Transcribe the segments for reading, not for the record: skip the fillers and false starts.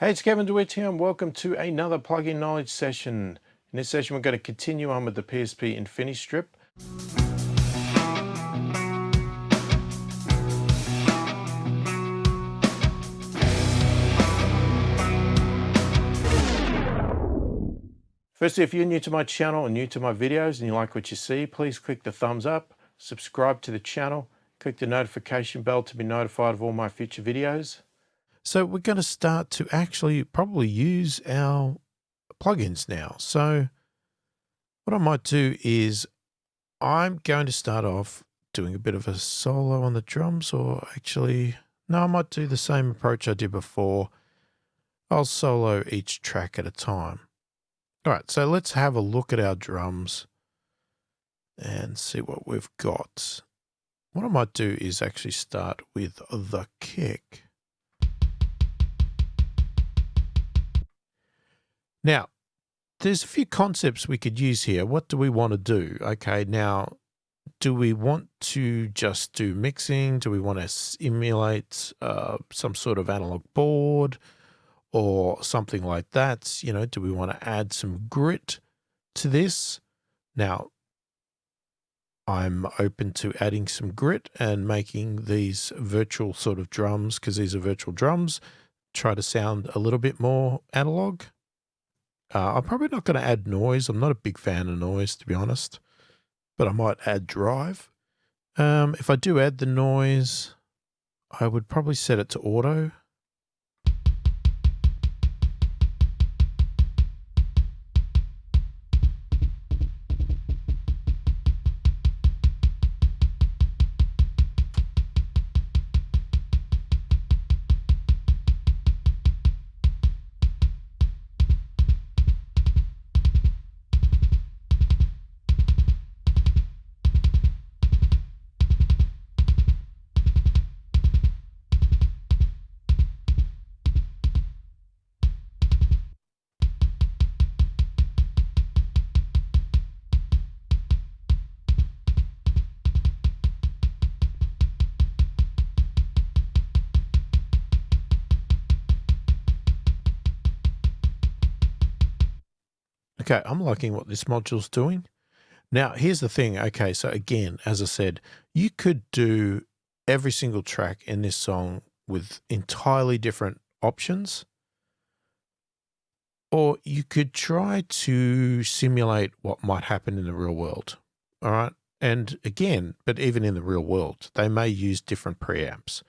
Hey, it's Kevin DeWitt here and welcome to another plugin knowledge session. In this session, we're going to continue on with the PSP InfinStrip. Firstly, if you're new to my channel and new to my videos and you like what you see, please click the thumbs up, subscribe to the channel, click the notification bell to be notified of all my future videos. So we're going to start to actually probably use our plugins now. So what I might do is I'm going to start off doing a bit of a solo on the drums, or actually, no, I might do the same approach I did before. I'll solo each track at a time. All right, so let's have a look at our drums and see what we've got. What I might do is actually start with the kick. Now, there's a few concepts we could use here. What do we want to do? Okay, now, do we want to just do mixing? Do we want to simulate some sort of analog board or something like that? You know, do we want to add some grit to this? Now, I'm open to adding some grit and making these virtual sort of drums, because these are virtual drums, try to sound a little bit more analog. I'm probably not going to add noise. I'm not a big fan of noise, to be honest, but I might add drive. If I do add the noise, I would probably set it to auto. Okay, I'm liking what this module's doing. Now, here's the thing. Okay, so again, as I said, you could do every single track in this song with entirely different options, or you could try to simulate what might happen in the real world. All right. And again, but even in the real world, they may use different preamps,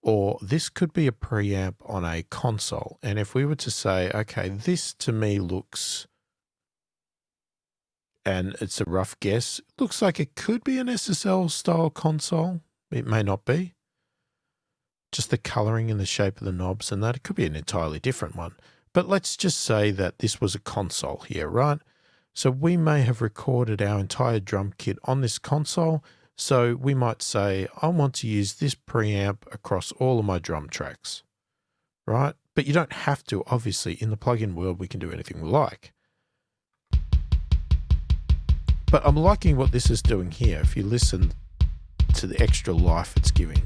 or this could be a preamp on a console. And if we were to say, okay, this to me looks, and it's a rough guess, looks like it could be an SSL style console. It may not be. Just the coloring and the shape of the knobs and that, it could be an entirely different one. But let's just say that this was a console here, right? So we may have recorded our entire drum kit on this console. So we might say, I want to use this preamp across all of my drum tracks, right? But you don't have to. Obviously, in the plugin world, we can do anything we like. But I'm liking what this is doing here. If you listen to the extra life it's giving.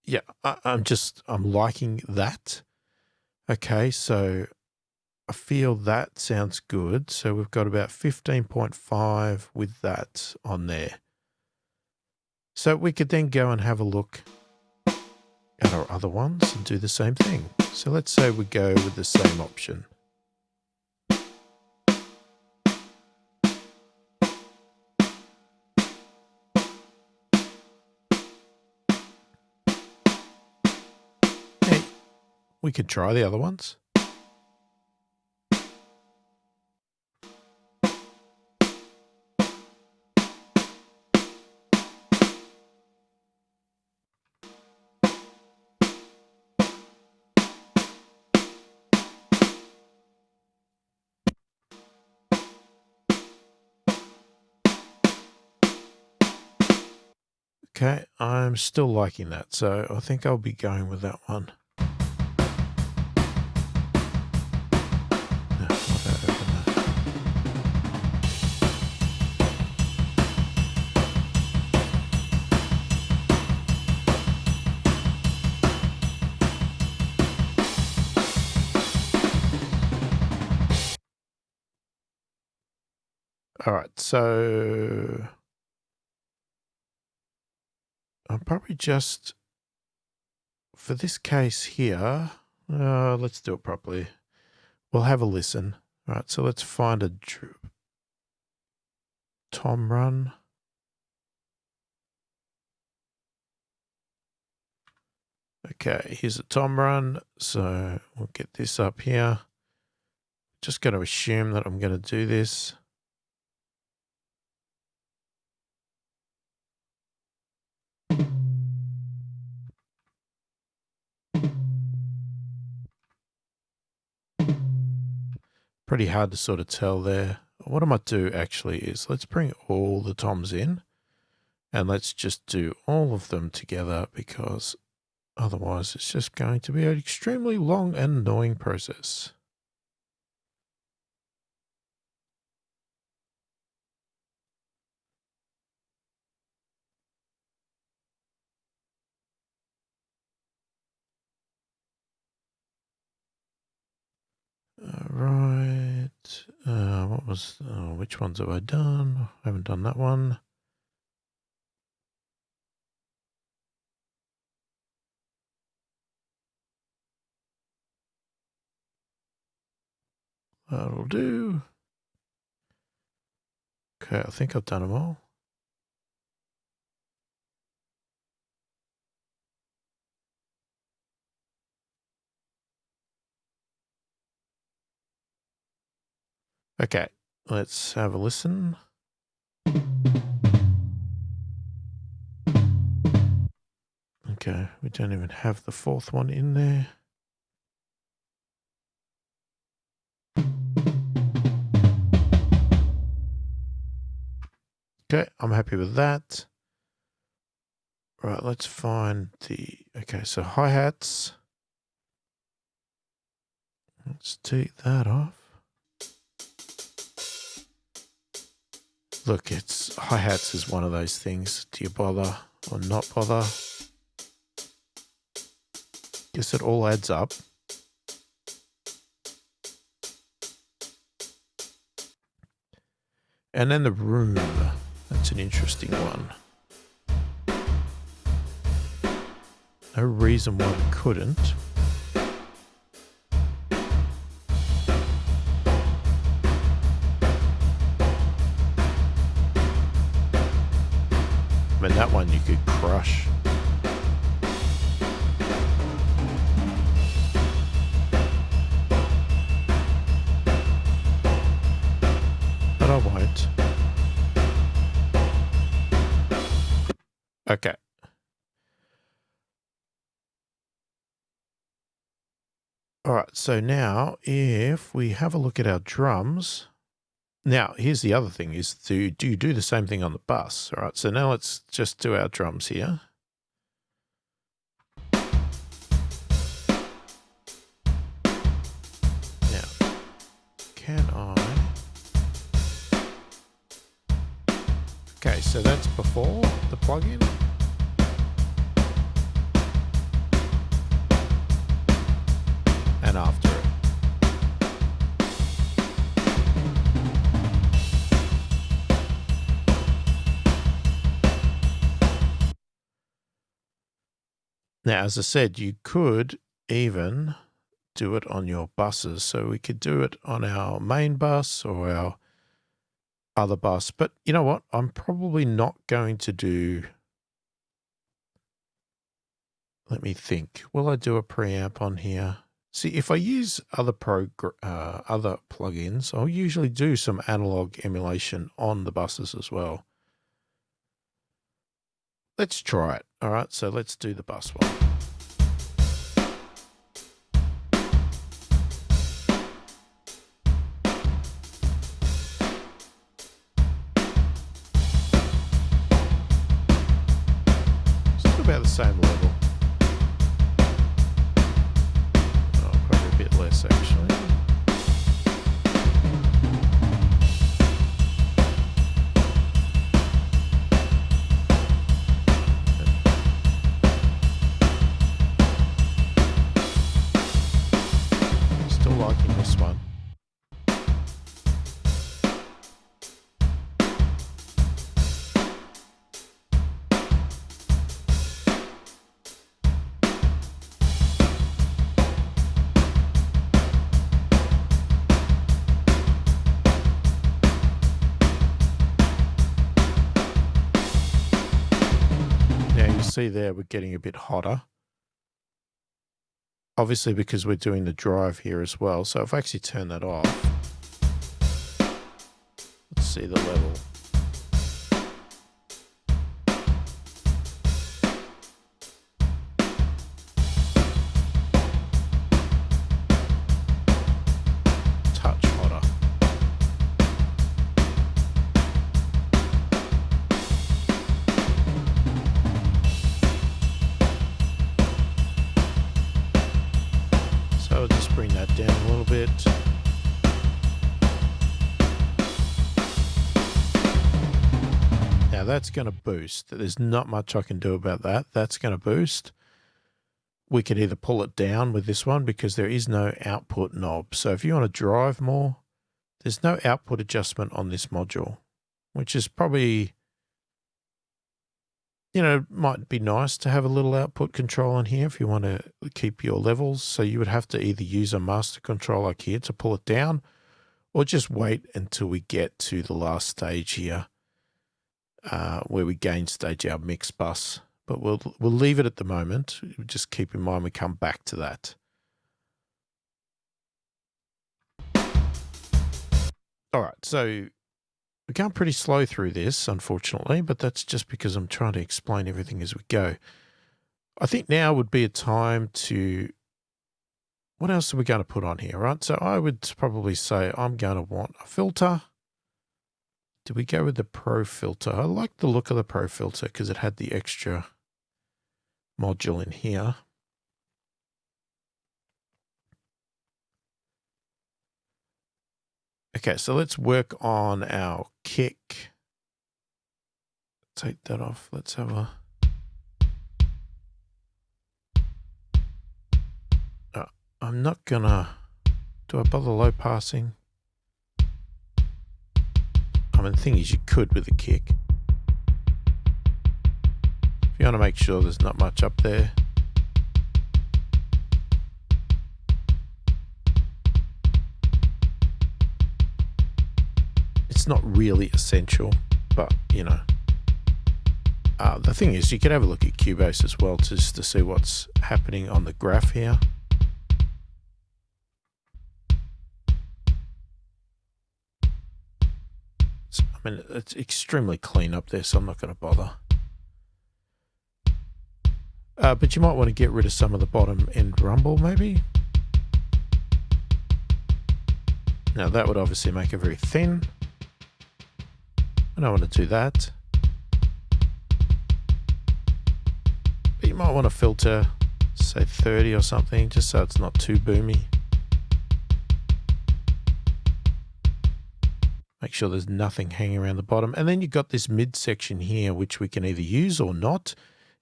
Yeah, I'm liking that. Okay, so I feel that sounds good. So we've got about 15.5 with that on there. So we could then go and have a look at our other ones and do the same thing. So let's say we go with the same option. Hey, we could try the other ones. Okay, I'm still liking that, so I think I'll be going with that one. All right, so I'll probably just, for this case here, let's do it properly. We'll have a listen. All right, so let's find a tom run. Okay, here's a tom run. So we'll get this up here. Just going to assume that I'm going to do this. Pretty hard to sort of tell there. What I might do actually is let's bring all the toms in and let's just do all of them together, because otherwise it's just going to be an extremely long and annoying process. Right. Which ones have I done? I haven't done that one. That'll do. Okay, I think I've done them all. Okay, let's have a listen. Okay, we don't even have the fourth one in there. Okay, I'm happy with that. Right, let's find the, okay, so hi-hats. Let's take that off. Look, it's hi-hats is one of those things. Do you bother or not bother? Guess it all adds up. And then the room. That's an interesting one. No reason why we couldn't. I mean, that one you could crush. But I won't. Okay. All right, so now if we have a look at our drums, now here's the other thing is do you do the same thing on the bus? All right, so now let's just do our drums here. Now, can I? Okay, so that's before the plugin. And after it. Now, as I said, you could even do it on your buses. So we could do it on our main bus or our other bus. But you know what? I'm probably not going to do... Let me think. Will I do a preamp on here? See, if I use other plugins, I'll usually do some analog emulation on the buses as well. Let's try it. All right, so let's do the bus one. Still about the same level. Oh, probably a bit less actually. Liking this one. see there we're getting a bit hotter. Obviously because we're doing the drive here as well. So if I actually turn that off, let's see the level. Touch hotter. So I'll just bring that down a little bit. Now that's going to boost. There's not much I can do about that. That's going to boost. We could either pull it down with this one because there is no output knob. So if you want to drive more, there's no output adjustment on this module, which is probably, you know, might be nice to have a little output control on here if you want to keep your levels. So you would have to either use a master control like here to pull it down, or just wait until we get to the last stage here, where we gain stage our mix bus. But we'll leave it at the moment. Just keep in mind we come back to that. All right, so we're going pretty slow through this, unfortunately, but that's just because I'm trying to explain everything as we go. I think now would be a time to, what else are we going to put on here, right? So I would probably say I'm going to want a filter. Do we go with the Pro filter? I like the look of the Pro filter because it had the extra module in here. Okay, so let's work on our kick. Take that off. Let's have a... I'm not gonna... Do I bother low passing? I mean, the thing is you could with a kick. If you want to make sure there's not much up there. It's not really essential, but you know. The thing is, you could have a look at Cubase as well just to see what's happening on the graph here. So, I mean, it's extremely clean up there, so I'm not going to bother. But you might want to get rid of some of the bottom end rumble, maybe. Now that would obviously make it very thin. I don't want to do that. But you might want to filter, say 30 or something, just so it's not too boomy. Make sure there's nothing hanging around the bottom. And then you've got this midsection here, which we can either use or not.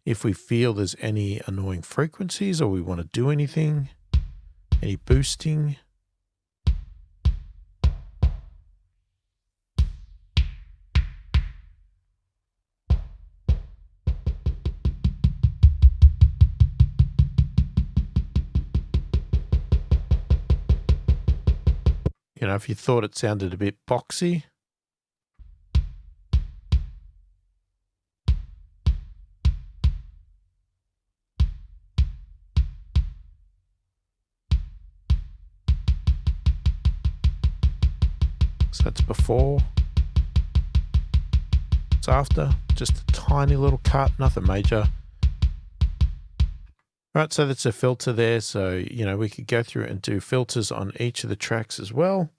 If we feel there's any annoying frequencies or we want to do anything, any boosting. You know, if you thought it sounded a bit boxy. So that's before. It's after. Just a tiny little cut, nothing major. Right, so that's a filter there. So, you know, we could go through and do filters on each of the tracks as well.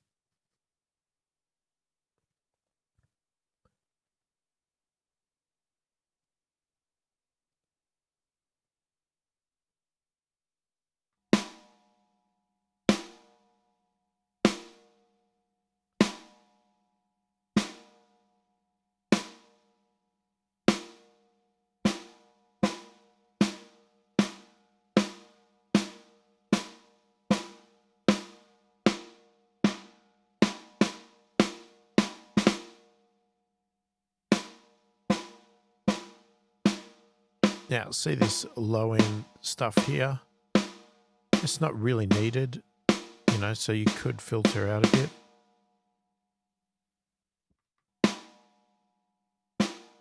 Now, see this low end stuff here? It's not really needed, you know, so you could filter out a bit.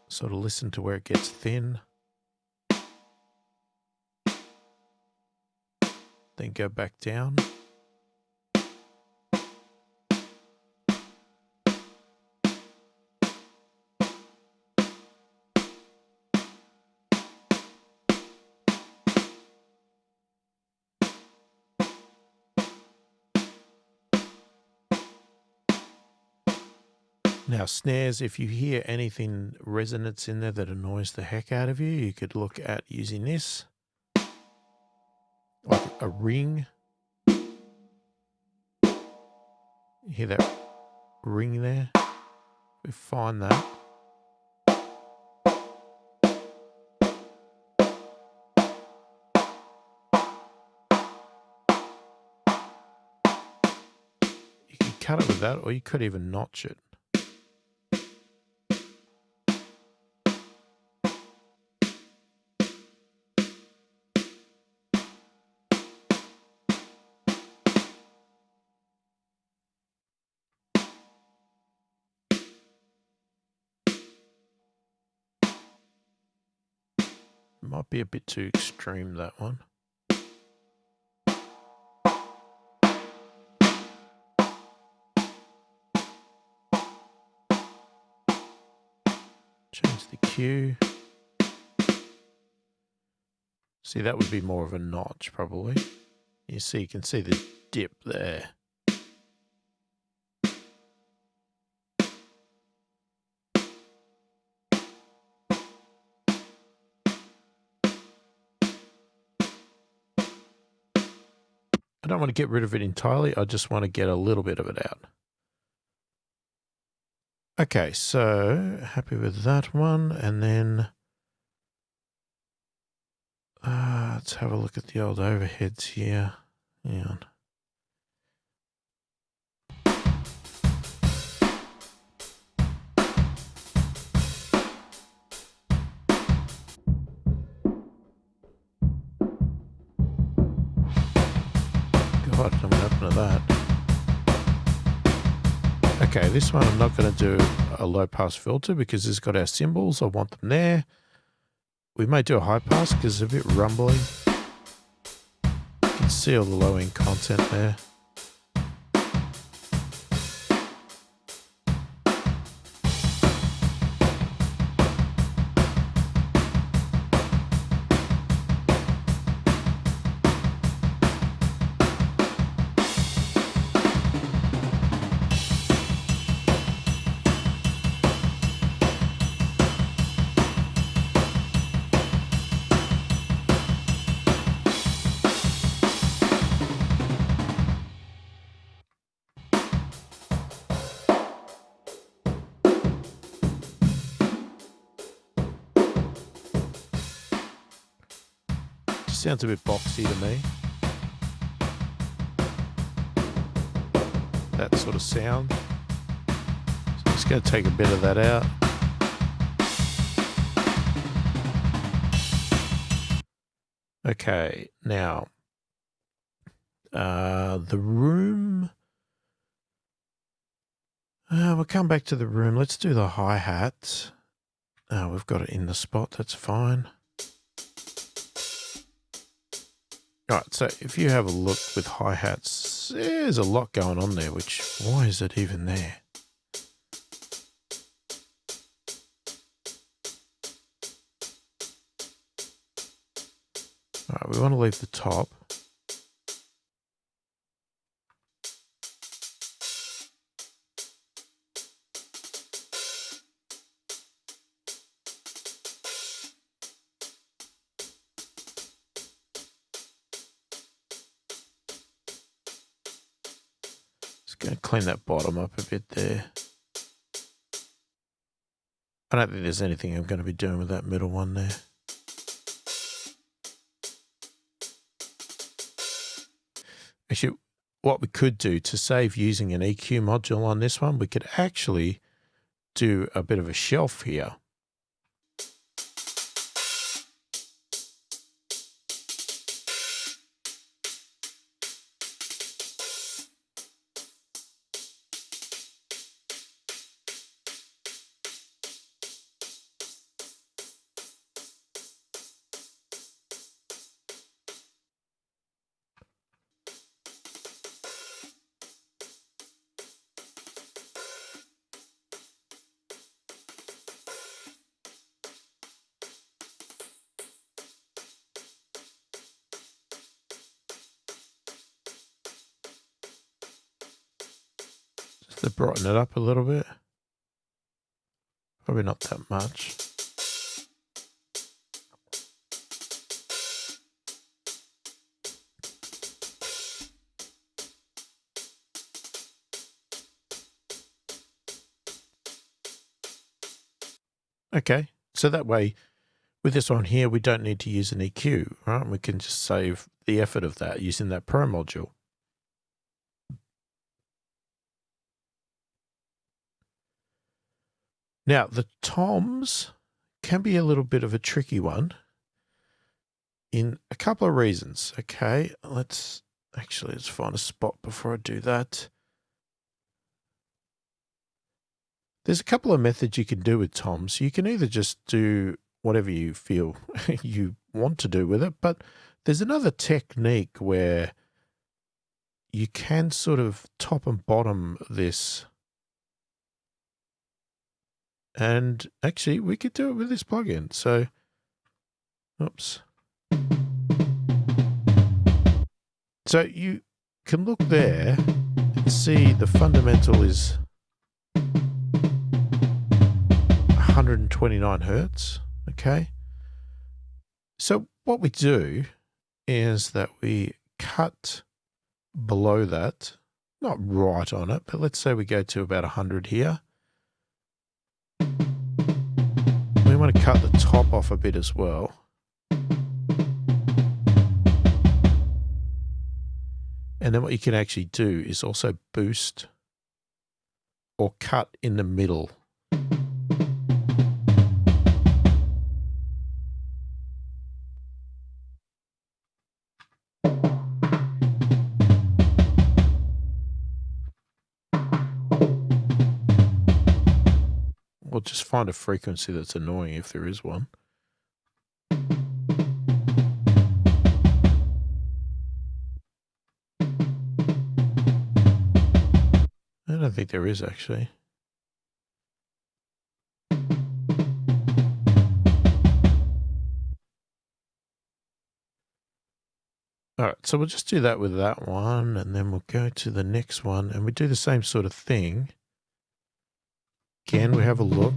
Sort of listen to where it gets thin. then go back down. Now snares, if you hear anything resonance in there that annoys the heck out of you, you could look at using this, like a ring. You hear that ring there? We find that. You could cut it with that, or you could even notch it. Might be a bit too extreme, that one. Change the Q. See, that would be more of a notch, probably. You see, you can see the dip there. I don't want to get rid of it entirely. I just want to get a little bit of it out. Okay, so happy with that one. And then let's have a look at the old overheads here. Hang on. God, what happened to that? Okay, this one I'm not going to do a low pass filter because it's got our cymbals. I want them there. We may do a high pass because it's a bit rumbly. You can see all the low end content there. Sounds a bit boxy to me. That sort of sound. So I'm just going to take a bit of that out. Okay, now the room. We'll come back to the room. Let's do the hi-hat. We've got it in the spot. That's fine. All right, so if you have a look with hi-hats, there's a lot going on there, which, why is it even there? All right, we want to leave the top. Just going to clean that bottom up a bit there. I don't think there's anything I'm going to be doing with that middle one there. Actually, what we could do to save using an EQ module on this one, we could actually do a bit of a shelf here. To brighten it up a little bit. Probably not that much. Okay, so that way, with this on here, we don't need to use an EQ, right? We can just save the effort of that using that Pro module. Now, the toms can be a little bit of a tricky one in a couple of reasons. Okay, let's find a spot before I do that. There's a couple of methods you can do with toms. You can either just do whatever you feel you want to do with it, but there's another technique where you can sort of top and bottom this. And actually, we could do it with this plugin. So, oops. So you can look there and see the fundamental is 129 hertz. Okay. So what we do is that we cut below that, not right on it, but let's say we go to about 100 here. We want to cut the top off a bit as well. And then what you can actually do is also boost or cut in the middle. Or just find a frequency that's annoying if there is one. I don't think there is actually. All right, so we'll just do that with that one, and then we'll go to the next one, and we do the same sort of thing. Again, we have a look.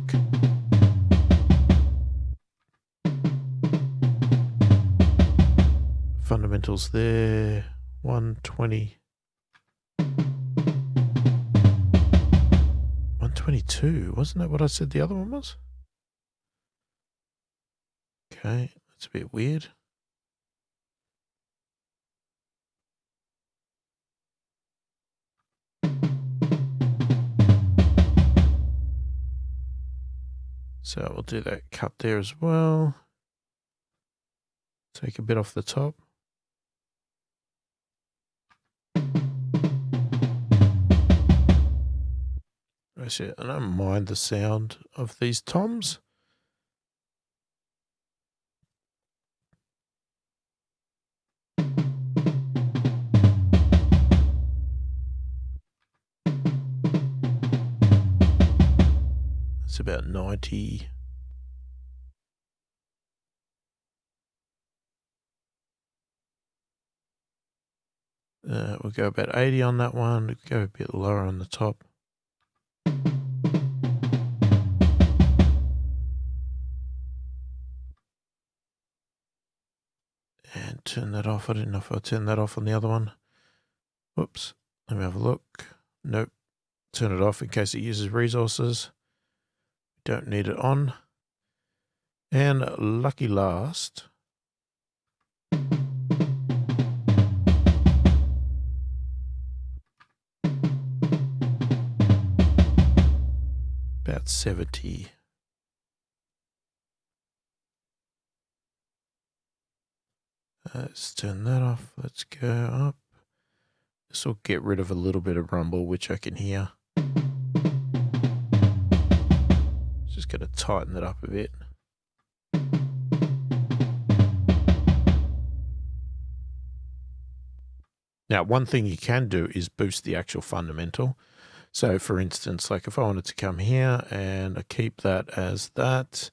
Fundamentals there, 120. 122, wasn't that what I said the other one was? Okay, that's a bit weird. So we'll do that cut there as well. Take a bit off the top. Actually, I don't mind the sound of these toms. It's about 90. We'll go about 80 on that one. We'll go a bit lower on the top. And turn that off. I didn't know if I turned that off on the other one. Whoops. Let me have a look. Nope. Turn it off in case it uses resources. Don't need it on. And lucky last. About 70. Let's turn that off. Let's go up. This will get rid of a little bit of rumble, which I can hear. Just going to tighten it up a bit. Now, one thing you can do is boost the actual fundamental. So, for instance, like if I wanted to come here and I keep that as that,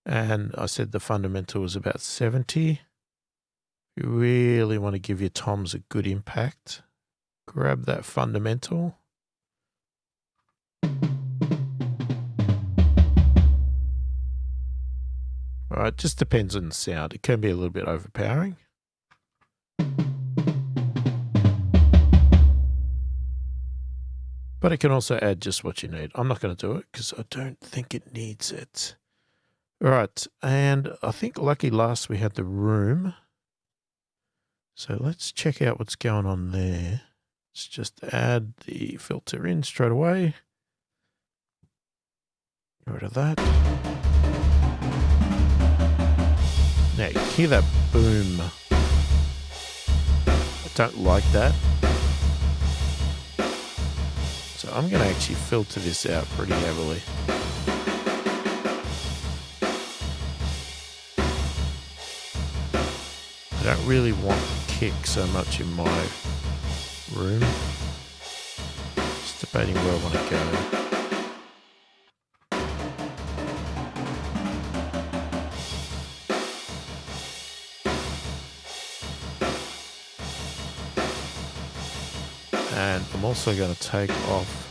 and I said the fundamental was about 70. You really want to give your toms a good impact. Grab that fundamental All right, just depends on the sound. It can be a little bit overpowering. But it can also add just what you need. I'm not going to do it because I don't think it needs it. All right, and I think lucky last we had the room. So let's check out what's going on there. Let's just add the filter in straight away. Get rid of that. Now you hear that boom. I don't like that. So I'm going to actually filter this out pretty heavily. I don't really want the kick so much in my room. Just debating where I want to go. And I'm also going to take off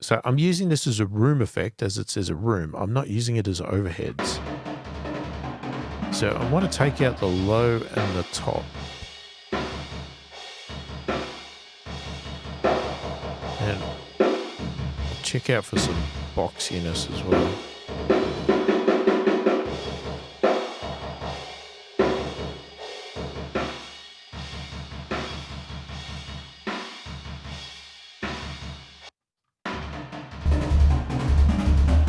so I'm using this as a room effect, as it says a room. I'm not using it as overheads. So I want to take out the low and the top. And I'll check out for some boxiness as well.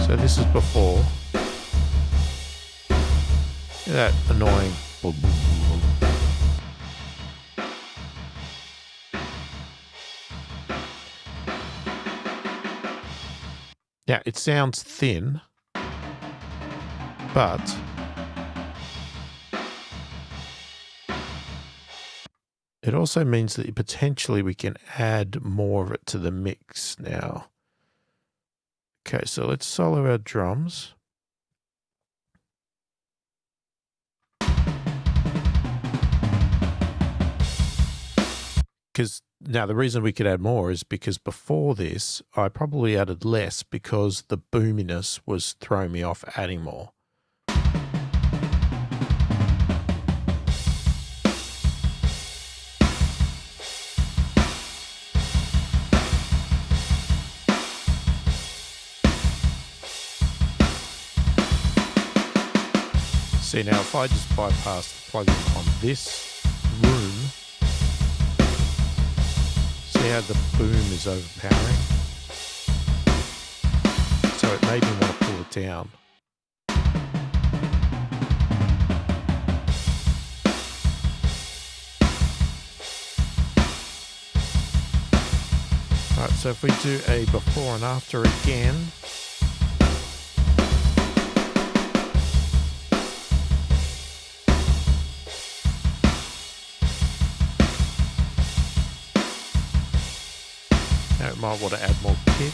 So this is before. That annoying. Now it sounds thin, but it also means that potentially we can add more of it to the mix now. Okay, so let's solo our drums. Because now the reason we could add more is because before this, I probably added less because the boominess was throwing me off adding more. See, now if I just bypass the plugin on this room, see how the boom is overpowering? So it made me want to pull it down. Alright, so if we do a before and after again, now it might want to add more kick.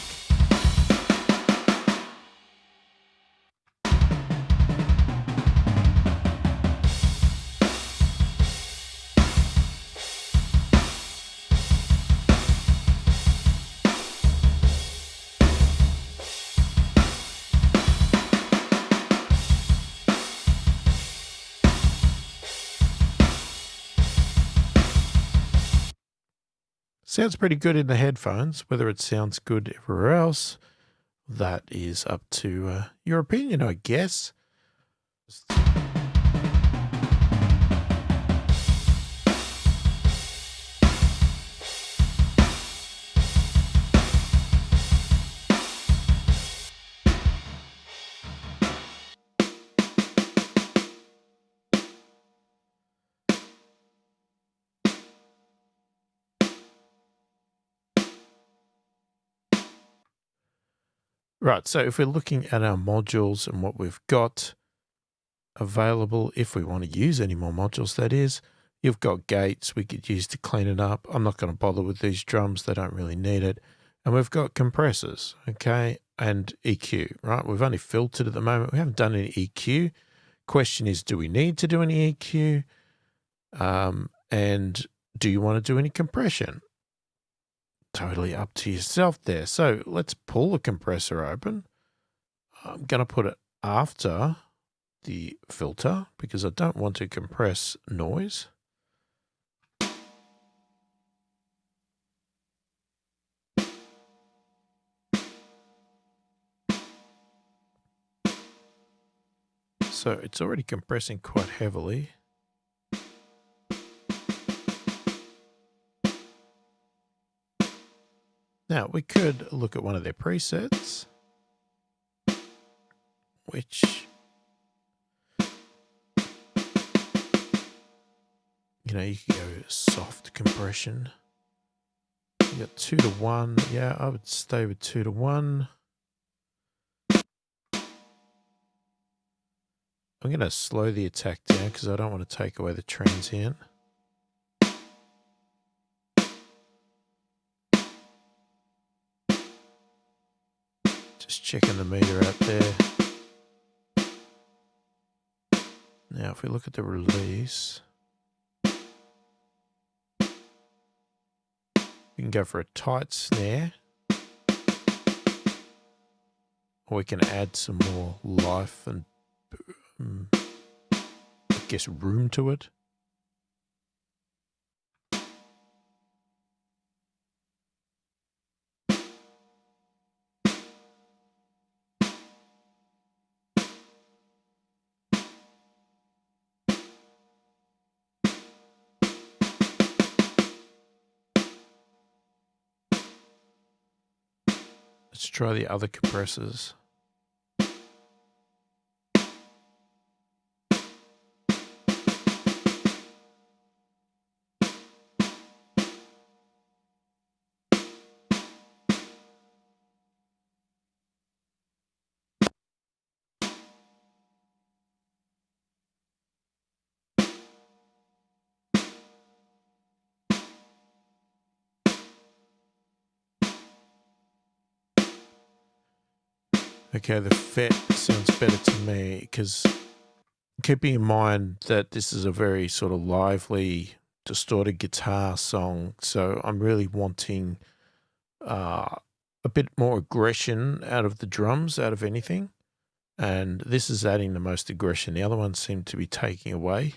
Sounds pretty good in the headphones. Whether it sounds good everywhere else, that is up to your opinion, I guess. Right, so if we're looking at our modules and what we've got available, if we want to use any more modules, that is, you've got gates we could use to clean it up. I'm not going to bother with these drums. They don't really need it. And we've got compressors, okay, and EQ, right? We've only filtered at the moment. We haven't done any EQ. question is, do we need to do any EQ? And do you want to do any compression? Totally up to yourself there. So let's pull the compressor open. I'm going to put it after the filter because I don't want to compress noise. So it's already compressing quite heavily. Now we could look at one of their presets, which, you know, you can go soft compression. You got 2 to 1. Yeah, I would stay with 2 to 1. I'm going to slow the attack down because I don't want to take away the transient. Just checking the meter out there. Now, if we look at the release, we can go for a tight snare, or we can add some more life and, I guess, room to it. Let's try the other compressors. Okay, the FET sounds better to me because keeping in mind that this is a very sort of lively, distorted guitar song, so I'm really wanting a bit more aggression out of the drums, out of anything, and this is adding the most aggression. The other ones seem to be taking away.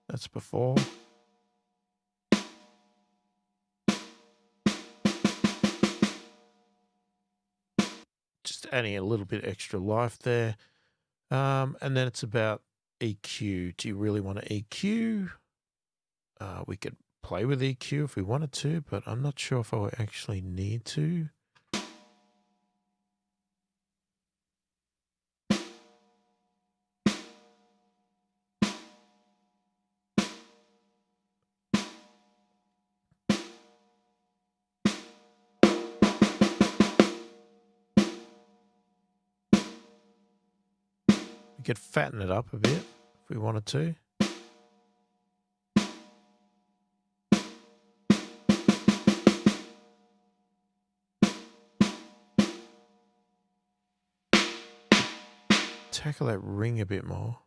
That's before. Just adding a little bit extra life there. And then it's about EQ. Do you really want to EQ? We could play with EQ if we wanted to, but I'm not sure if I would actually need to. We could fatten it up a bit if we wanted to. Tackle that ring a bit more.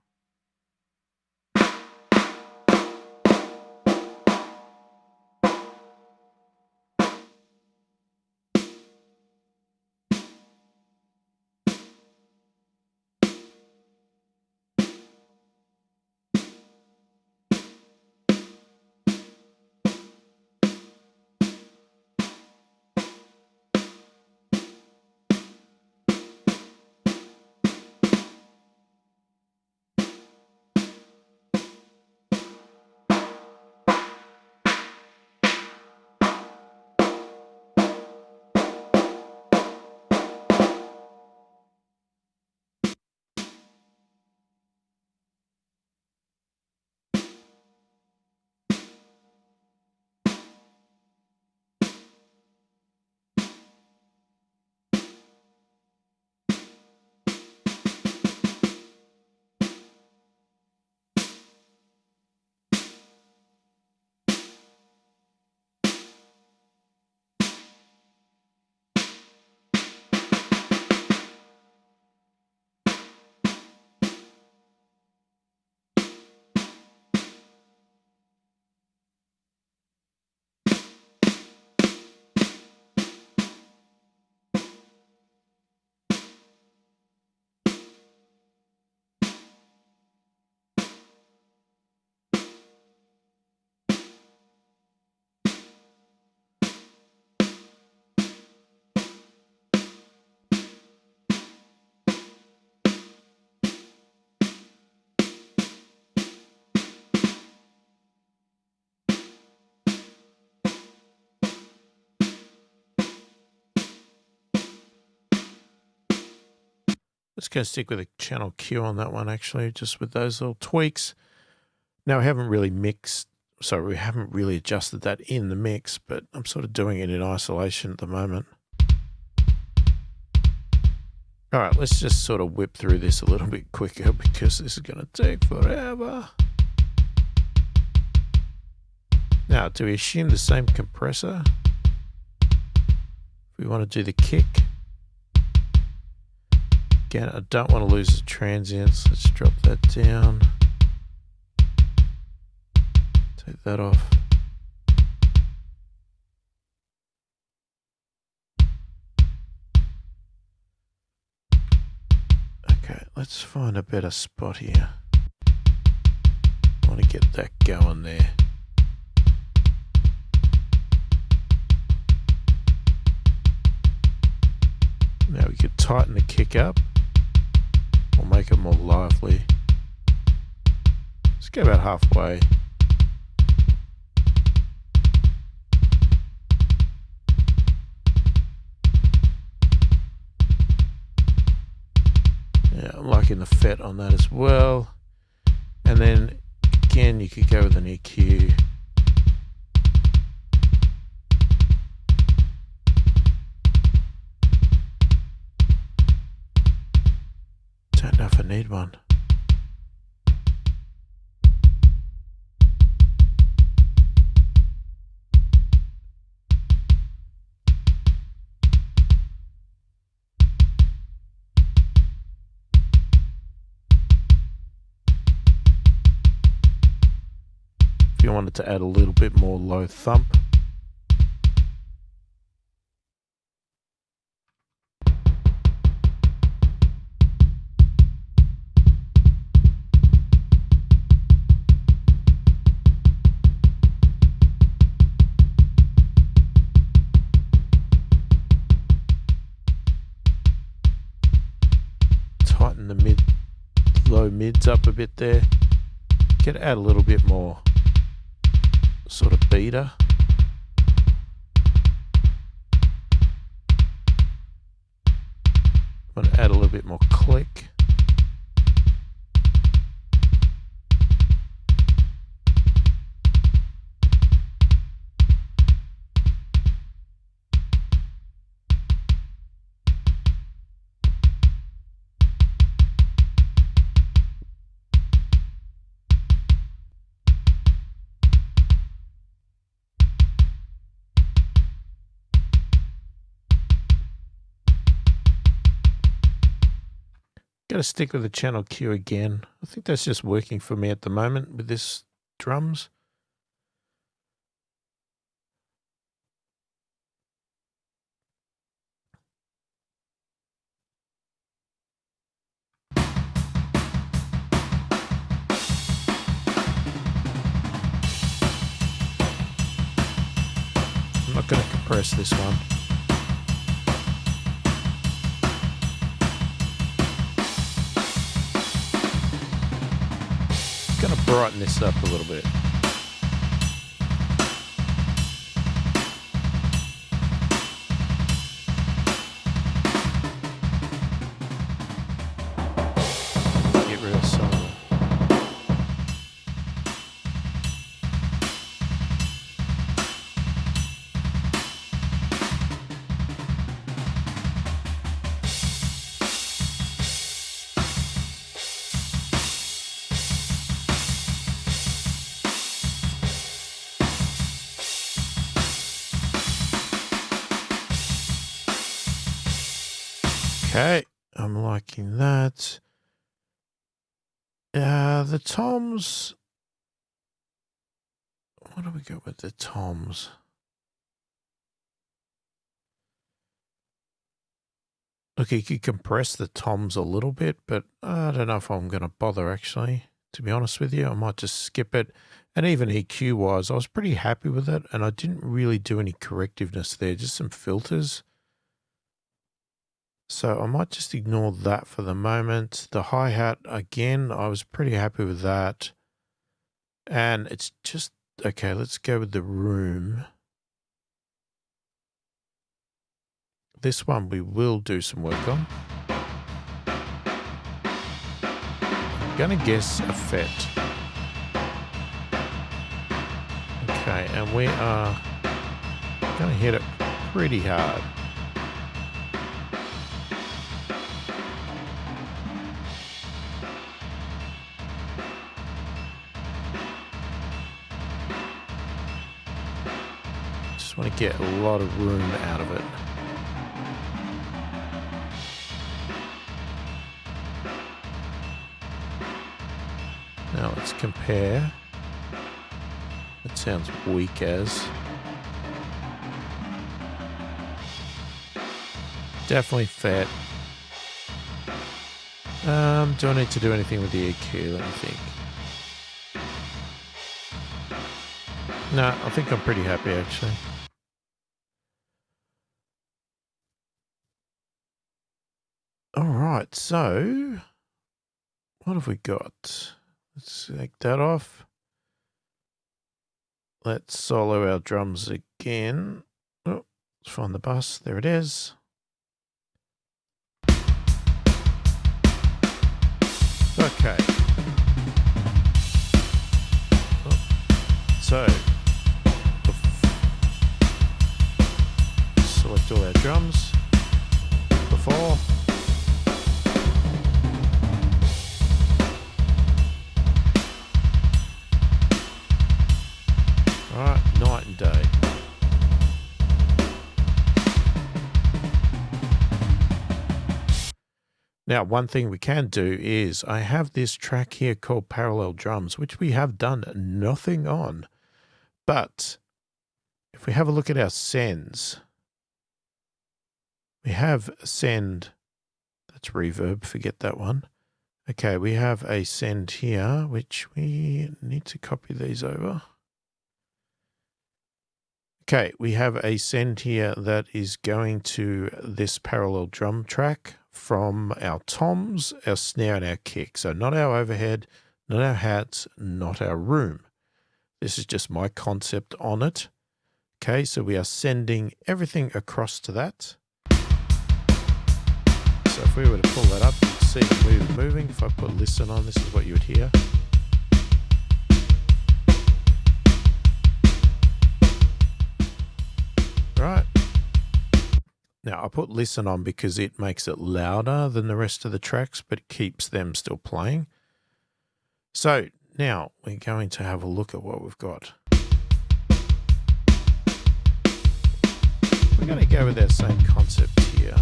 Let's go stick with a channel Q on that one, actually, just with those little tweaks. Now, we haven't really adjusted that in the mix, but I'm sort of doing it in isolation at the moment. All right, let's just sort of whip through this a little bit quicker because this is going to take forever. Now, do we assume the same compressor? If we want to do the kick. Again, I don't want to lose the transients. Let's drop that down. Take that off. Okay, let's find a better spot here. I want to get that going there. Now we could tighten the kick up or make it more lively. Let's go about halfway. Yeah, I'm liking the FET on that as well. And then again, you could go with an EQ. Don't know if I need one. If you wanted to add a little bit more low thump. Tighten the low mids up a bit there. Get add a little bit more sort of beater. Want to add a little bit more click. Got to stick with the channel Q again. I think that's just working for me at the moment with this drums. I'm not going to compress this one. Going to brighten this up a little bit. Get real solid. Okay, I'm liking that. The toms. What do we go with the toms? Look, you could compress the toms a little bit, but I don't know if I'm going to bother actually. To be honest with you, I might just skip it. And even EQ wise, I was pretty happy with it, and I didn't really do any correctiveness there, just some filters. So I might just ignore that for the moment. The hi-hat, again, I was pretty happy with that. And it's just, okay, let's go with the room. This one we will do some work on. Gonna guess a FET. Okay, and we are gonna hit it pretty hard. Just want to get a lot of room out of it. Now let's compare. That sounds weak as. Definitely FET. Do I need to do anything with the EQ? Let me think. No, I think I'm pretty happy actually. All right, so what have we got? Let's take that off. Let's solo our drums again. Oh, let's find the bus. There it is. Okay. Oh, so, select all our drums before. Alright, night and day. Now, one thing we can do is I have this track here called Parallel Drums, which we have done nothing on. But if we have a look at our sends, we have send, that's reverb, forget that one. Okay, we have a send here, which we need to copy these over. Okay, we have a send here that is going to this parallel drum track from our toms, our snare, and our kick. So not our overhead, not our hats, not our room. This is just my concept on it. Okay, so we are sending everything across to that. So if we were to pull that up, you'd see it moving. If I put listen on, this is what you would hear. Right. Now, I put listen on because it makes it louder than the rest of the tracks, but it keeps them still playing. So now we're going to have a look at what we've got. We're going to go with our same concept here.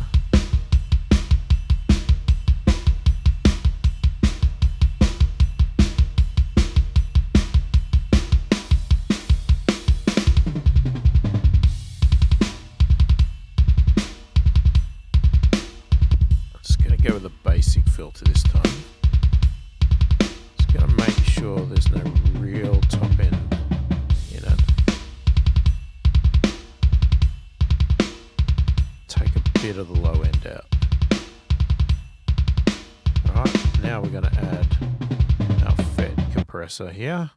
Go with a basic filter this time. Just going to make sure there's no real top end in it. Take a bit of the low end out. Alright, now we're going to add our FET compressor here.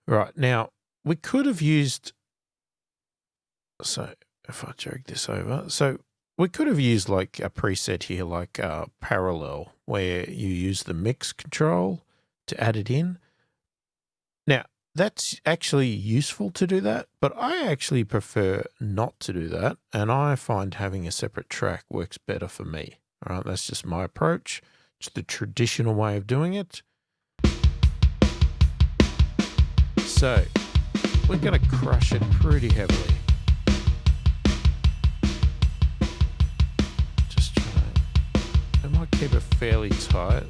Right, now we could have used, so if I drag this over, so we could have used like a preset here, like parallel, where you use the mix control to add it in. Now, that's actually useful to do that, but I actually prefer not to do that. And I find having a separate track works better for me. All right, that's just my approach. It's the traditional way of doing it. So we're going to crush it pretty heavily. I might keep it fairly tight.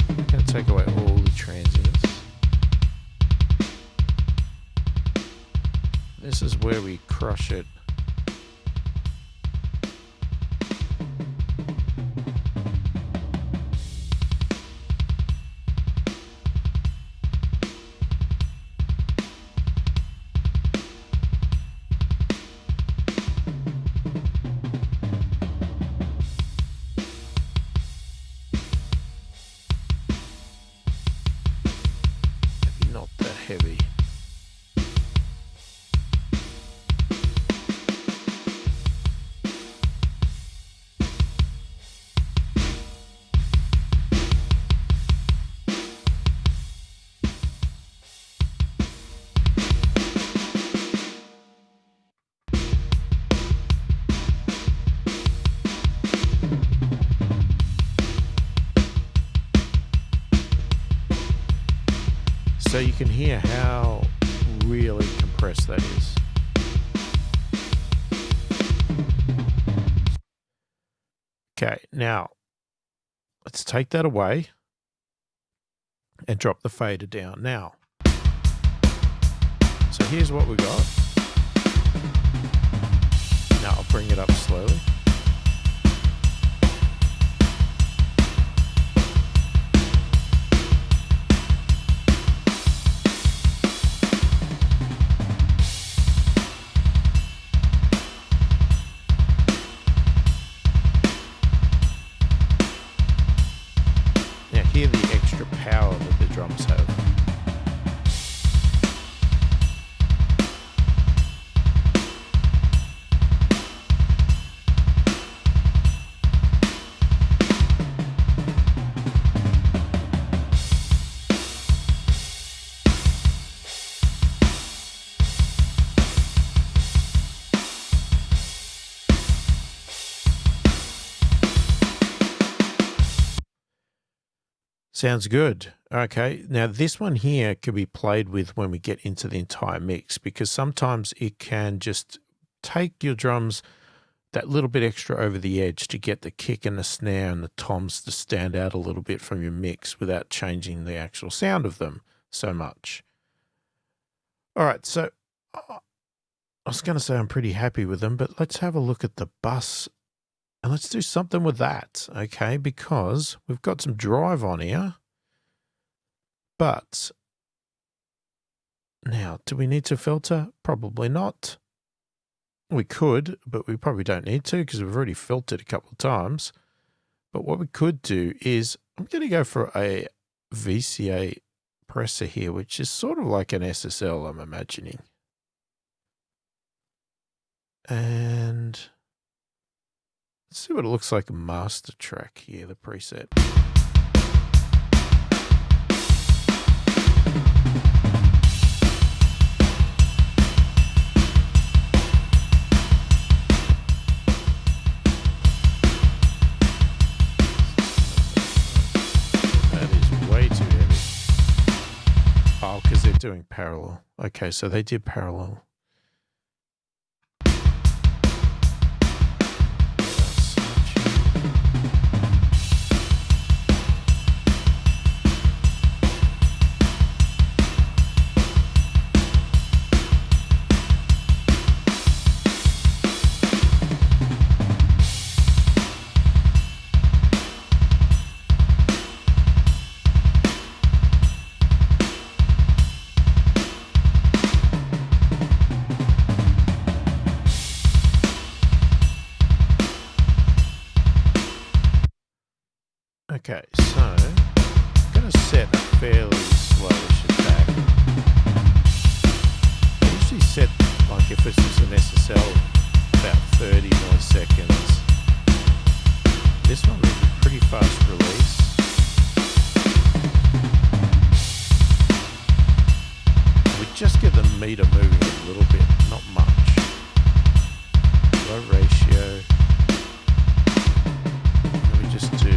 I'm going to take away all the transients. This is where we crush it. Heavy. so you can hear how really compressed that is. Okay, now let's take that away and drop the fader down. Now, so here's what we got. Now I'll bring it up slowly. Now hear the extra power that the drums have. Sounds good. Okay, now this one here can be played with when we get into the entire mix, because sometimes it can just take your drums that little bit extra over the edge to get the kick and the snare and the toms to stand out a little bit from your mix without changing the actual sound of them so much. All right, so I was going to say I'm pretty happy with them, but let's have a look at the bus and let's do something with that, okay? Because we've got some drive on here. But now, do we need to filter? Probably not. We could, but we probably don't need to because we've already filtered a couple of times. But what we could do is, I'm going to go for a VCA compressor here, which is sort of like an SSL, I'm imagining. And let's see what it looks like a master track here, the preset. That is way too heavy. Oh, because they're doing parallel. Okay, so they did parallel. Okay, so I'm going to set a fairly slowish attack. I usually set, like if it's just an SSL, about 30 milliseconds. This one will be pretty fast release. We just get the meter moving a little bit, not much. Low ratio. And we just do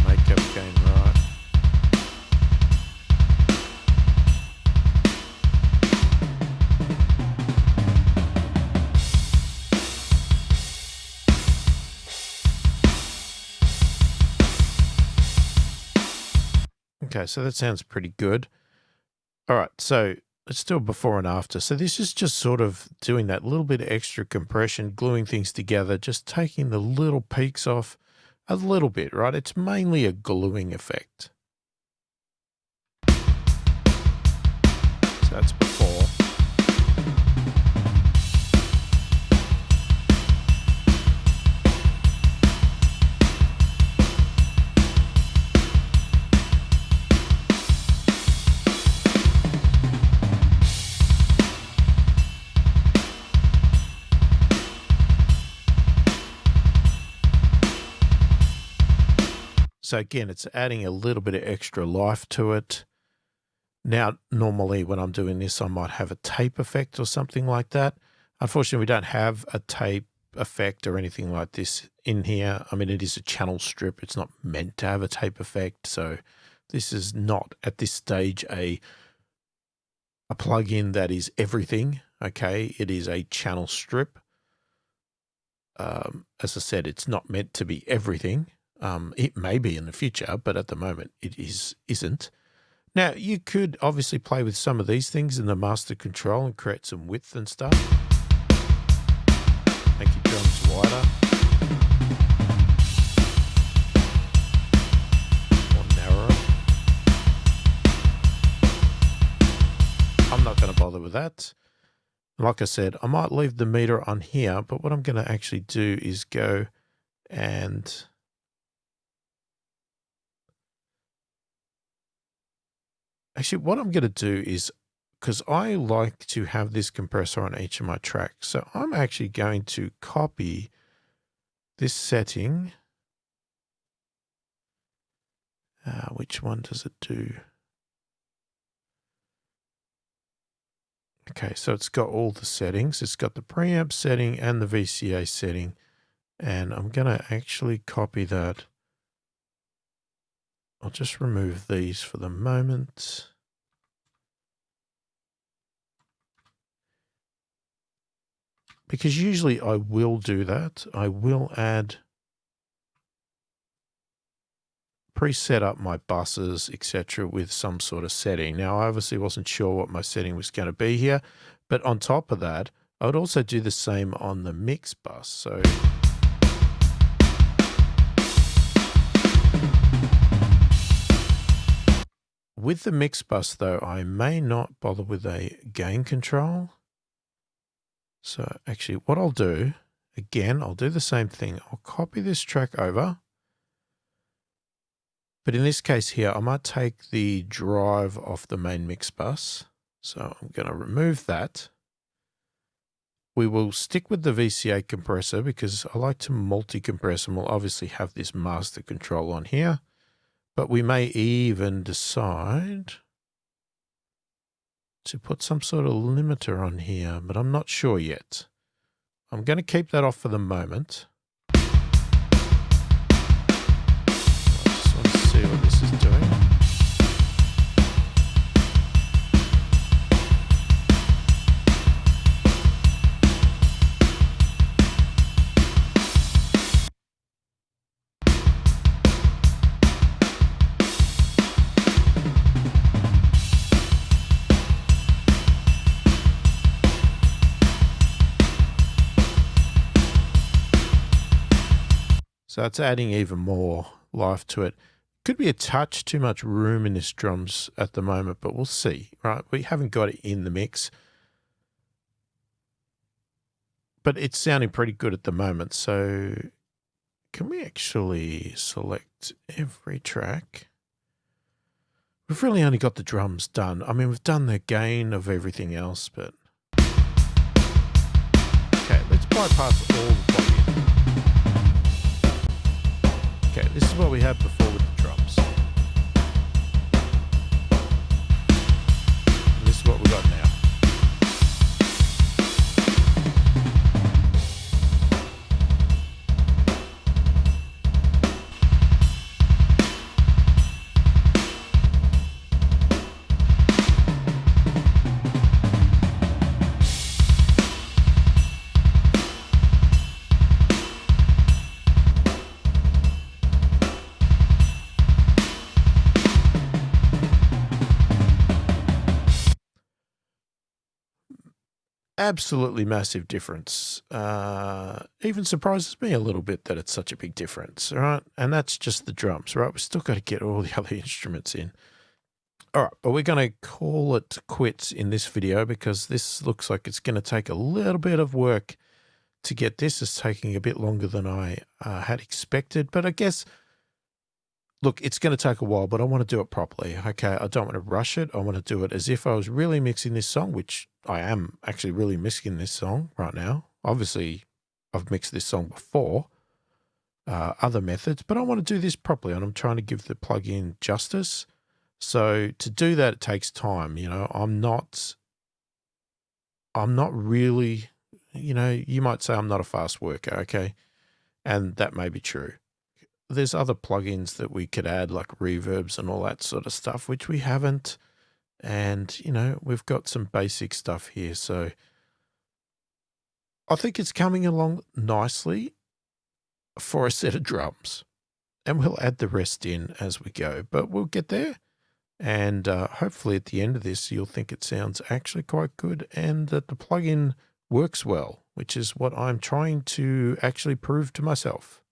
makeup gain right. Okay, so that sounds pretty good. All right, so let's do a before and after. So this is just sort of doing that little bit of extra compression, gluing things together, just taking the little peaks off a little bit, right? It's mainly a gluing effect. So that's before. So again, it's adding a little bit of extra life to it. Now, normally when I'm doing this, I might have a tape effect or something like that. Unfortunately, we don't have a tape effect or anything like this in here. I mean, it is a channel strip. It's not meant to have a tape effect. So this is not at this stage a plugin that is everything. Okay, it is a channel strip. As I said, it's not meant to be everything. It may be in the future, but at the moment it isn't. Now, you could obviously play with some of these things in the master control and create some width and stuff. Make your drums wider or narrower. I'm not going to bother with that. Like I said, I might leave the meter on here, but what I'm going to actually do is go and actually what I'm going to do is, because I like to have this compressor on each of my tracks, so I'm actually going to copy this setting. Which one does it do? Okay, so it's got all the settings. It's got the preamp setting and the VCA setting. And I'm going to actually copy that. I'll just remove these for the moment. Because usually I will do that. I will preset up my buses, etc. with some sort of setting. Now, I obviously wasn't sure what my setting was going to be here, but on top of that, I would also do the same on the mix bus. So with the mix bus, though, I may not bother with a gain control. So actually what I'll do, again, I'll do the same thing. I'll copy this track over. But in this case here, I might take the drive off the main mix bus. So I'm going to remove that. We will stick with the VCA compressor because I like to multi-compress, and we'll obviously have this master control on here. But we may even decide to put some sort of limiter on here, but I'm not sure yet. I'm going to keep that off for the moment. See what this is doing. So it's adding even more life to it. Could be a touch too much room in this drums at the moment, but we'll see, right? We haven't got it in the mix. But it's sounding pretty good at the moment. So can we actually select every track? We've really only got the drums done. I mean, we've done the gain of everything else, but... Okay, let's bypass all the plugins. Okay, this is what we had before with the drums. And this is what we got now. Absolutely massive difference. Even surprises me a little bit that it's such a big difference, all right? And that's just the drums, right? We've still got to get all the other instruments in. All right, but we're going to call it quits in this video because this looks like it's going to take a little bit of work to get this. It's taking a bit longer than I had expected, but I guess... Look, it's going to take a while, but I want to do it properly. Okay, I don't want to rush it. I want to do it as if I was really mixing this song, which I am actually really mixing this song right now. Obviously, I've mixed this song before, other methods, but I want to do this properly, and I'm trying to give the plugin justice. So to do that, it takes time. You know, I'm not really, you might say I'm not a fast worker, okay? And that may be true. There's other plugins that we could add, like reverbs and all that sort of stuff, which we haven't. And, we've got some basic stuff here. So I think it's coming along nicely for a set of drums. And we'll add the rest in as we go, but we'll get there. And hopefully at the end of this, you'll think it sounds actually quite good and that the plugin works well, which is what I'm trying to actually prove to myself.